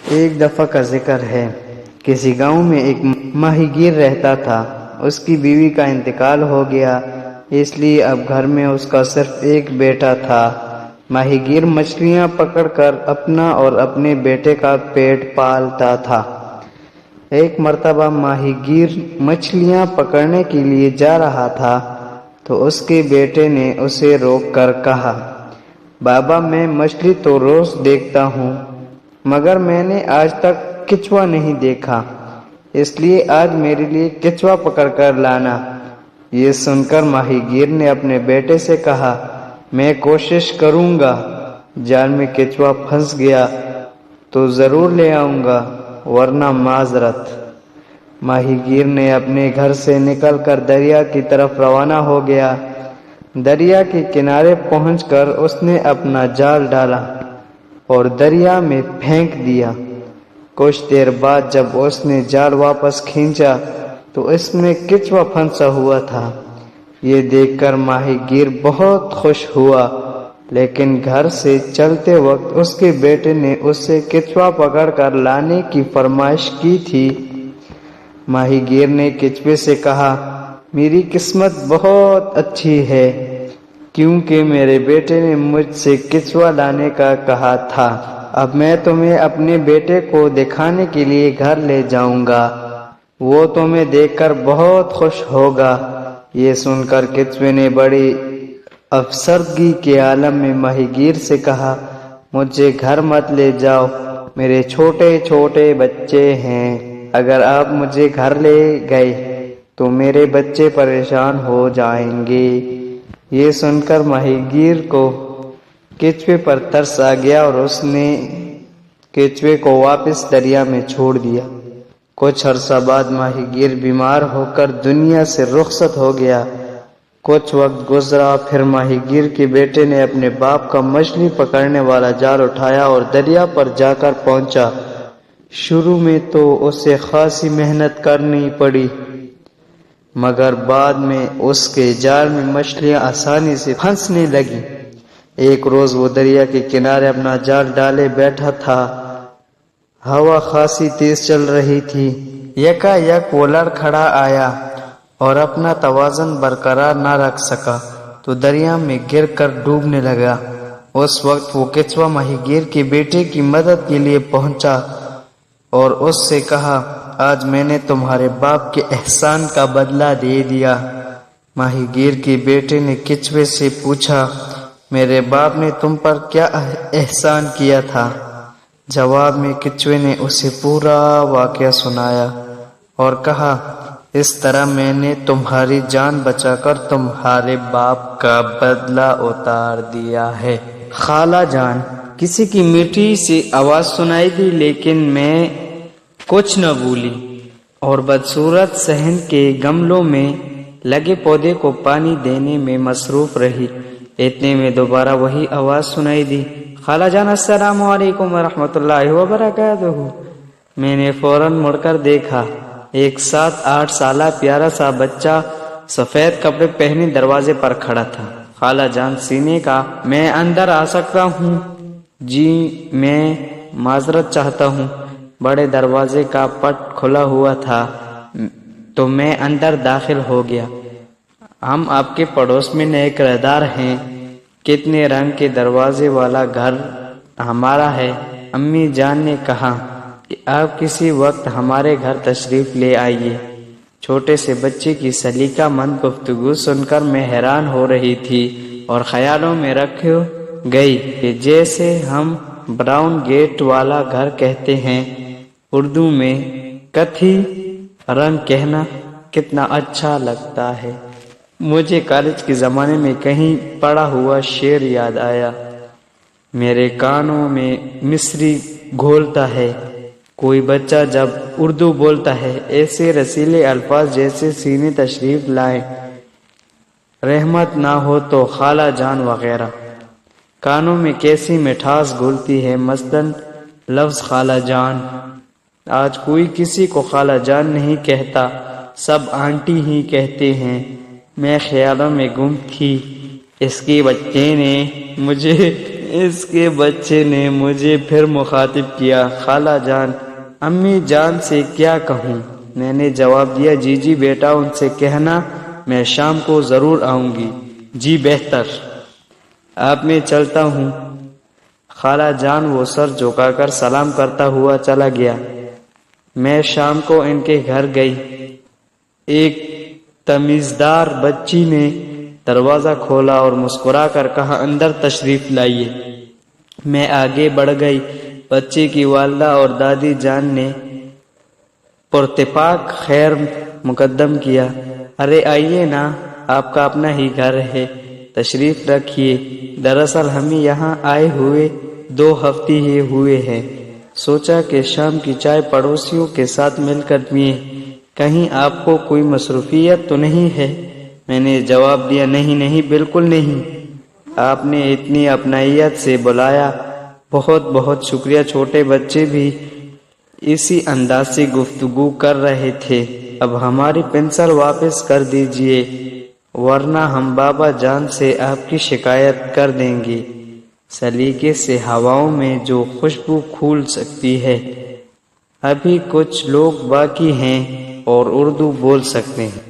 ایک دفعہ کا ذکر ہے، کسی گاؤں میں ایک ماہی گیر رہتا تھا۔ اس کی بیوی کا انتقال ہو گیا، اس لیے اب گھر میں اس کا صرف ایک بیٹا تھا۔ ماہی گیر مچھلیاں پکڑ کر اپنا اور اپنے بیٹے کا پیٹ پالتا تھا۔ ایک مرتبہ ماہی گیر مچھلیاں پکڑنے کے لیے جا رہا تھا تو اس کے بیٹے نے اسے روک کر کہا، بابا میں مچھلی تو روز دیکھتا ہوں مگر میں نے آج تک کچھوا نہیں دیکھا، اس لیے آج میرے لیے کچھوا پکڑ کر لانا۔ یہ سن کر ماہی گیر نے اپنے بیٹے سے کہا، میں کوشش کروں گا، جال میں کچھوا پھنس گیا تو ضرور لے آؤں گا ورنہ معذرت۔ ماہی گیر نے اپنے گھر سے نکل کر دریا کی طرف روانہ ہو گیا۔ دریا کے کنارے پہنچ کر اس نے اپنا جال ڈالا اور دریا میں پھینک دیا۔ کچھ دیر بعد جب اس نے جال واپس کھینچا تو اس میں کچھوا پھنسا ہوا تھا۔ یہ دیکھ کر ماہی گیر بہت خوش ہوا، لیکن گھر سے چلتے وقت اس کے بیٹے نے اس سے کچھوا پکڑ کر لانے کی فرمائش کی تھی۔ ماہی گیر نے کچھوے سے کہا، میری قسمت بہت اچھی ہے کیونکہ میرے بیٹے نے مجھ سے کچھوا لانے کا کہا تھا۔ اب میں تمہیں اپنے بیٹے کو دکھانے کے لیے گھر لے جاؤں گا، وہ تمہیں دیکھ کر بہت خوش ہوگا۔ یہ سن کر کچھوے نے بڑی افسردگی کے عالم میں ماہی گیر سے کہا، مجھے گھر مت لے جاؤ، میرے چھوٹے چھوٹے بچے ہیں، اگر آپ مجھے گھر لے گئے تو میرے بچے پریشان ہو جائیں گے۔ یہ سن کر ماہی گیر کو کچھوے پر ترس آ گیا اور اس نے کچھوے کو واپس دریا میں چھوڑ دیا۔ کچھ عرصہ بعد ماہی گیر بیمار ہو کر دنیا سے رخصت ہو گیا۔ کچھ وقت گزرا، پھر ماہی گیر کے بیٹے نے اپنے باپ کا مچھلی پکڑنے والا جال اٹھایا اور دریا پر جا کر پہنچا۔ شروع میں تو اسے خاصی محنت کرنی پڑی مگر بعد میں اس کے جال میں مچھلیاں آسانی سے پھنسنے لگیں۔ ایک روز وہ دریا کے کنارے اپنا جال ڈالے بیٹھا تھا۔ ہوا خاصی تیز چل رہی تھی۔ یکا یک وہ لڑکھڑا آیا اور اپنا توازن برقرار نہ رکھ سکا تو دریا میں گر کر ڈوبنے لگا۔ اس وقت وہ کچھوا ماہی گیر کے بیٹے کی مدد کے لیے پہنچا اور اس سے کہا، آج میں نے تمہارے باپ کے احسان کا بدلہ دے دیا۔ ماہی گیر کے بیٹے نے کچھوے سے پوچھا، میرے باپ نے تم پر کیا احسان کیا تھا؟ جواب میں کچھوے نے اسے پورا واقعہ سنایا اور کہا، اس طرح میں نے تمہاری جان بچا کر تمہارے باپ کا بدلہ اتار دیا ہے۔ خالہ جان، کسی کی میٹھی سی آواز سنائی دی لیکن میں کچھ نہ بولی اور بدصورت صحن کے گملوں میں لگے پودے کو پانی دینے میں مصروف رہی۔ اتنے میں دوبارہ وہی آواز سنائی دی، خالہ جان السلام علیکم ورحمۃ اللہ وبرکاتہ۔ میں نے فوراً مڑ کر دیکھا، ایک 7-8 سالہ پیارا سا بچہ سفید کپڑے پہنے دروازے پر کھڑا تھا۔ خالہ جان سینے کا، میں اندر آ سکتا ہوں؟ جی میں معذرت چاہتا ہوں۔ بڑے دروازے کا پٹ کھلا ہوا تھا تو میں اندر داخل ہو گیا۔ ہم آپ کے پڑوس میں نئے کرایدار ہیں۔ کتنے رنگ کے دروازے والا گھر ہمارا ہے۔ امی جان نے کہا کہ آپ کسی وقت ہمارے گھر تشریف لے آئیے۔ چھوٹے سے بچے کی سلیقہ مند گفتگو سن کر میں حیران ہو رہی تھی اور خیالوں میں رکھ گئی کہ جیسے ہم براؤن گیٹ والا گھر کہتے ہیں، اردو میں کتھی رنگ کہنا کتنا اچھا لگتا ہے۔ مجھے کالج کے زمانے میں کہیں پڑھا ہوا شعر یاد آیا، میرے کانوں میں مصری گھولتا ہے کوئی بچہ جب اردو بولتا ہے، ایسے رسیلے الفاظ جیسے سینے تشریف لائیں، رحمت نہ ہو تو خالہ جان وغیرہ۔ کانوں میں کیسی مٹھاس گھلتی ہے، مثلاً لفظ خالہ جان۔ آج کوئی کسی کو خالہ جان نہیں کہتا، سب آنٹی ہی کہتے ہیں۔ میں خیالوں میں گم تھی، اس کے بچے نے مجھے اس کے بچے نے مجھے پھر مخاطب کیا، خالہ جان، امی جان سے کیا کہوں؟ میں نے جواب دیا، جی جی بیٹا، ان سے کہنا میں شام کو ضرور آؤں گی۔ جی بہتر، اب میں چلتا ہوں خالہ جان۔ وہ سر جھکا کر سلام کرتا ہوا چلا گیا۔ میں شام کو ان کے گھر گئی۔ ایک تمیزدار بچی نے دروازہ کھولا اور مسکرا کر کہا، اندر تشریف لائیے۔ میں آگے بڑھ گئی۔ بچے کی والدہ اور دادی جان نے پرتپاک خیر مقدم کیا۔ ارے آئیے نا، آپ کا اپنا ہی گھر ہے، تشریف رکھیے۔ دراصل ہمیں یہاں آئے ہوئے 2 ہفتے ہی ہوئے ہیں، سوچا کہ شام کی چائے پڑوسیوں کے ساتھ مل کر پئیں۔ کہیں آپ کو کوئی مصروفیت تو نہیں ہے؟ میں نے جواب دیا، نہیں نہیں، بالکل نہیں۔ آپ نے اتنی اپنائیت سے بلایا، بہت بہت شکریہ۔ چھوٹے بچے بھی اسی انداز سے گفتگو کر رہے تھے۔ اب ہماری پنسل واپس کر دیجئے، ورنہ ہم بابا جان سے آپ کی شکایت کر دیں گے۔ سلیقے سے ہواؤں میں جو خوشبو کھول سکتی ہے۔ ابھی کچھ لوگ باقی ہیں اور اردو بول سکتے ہیں۔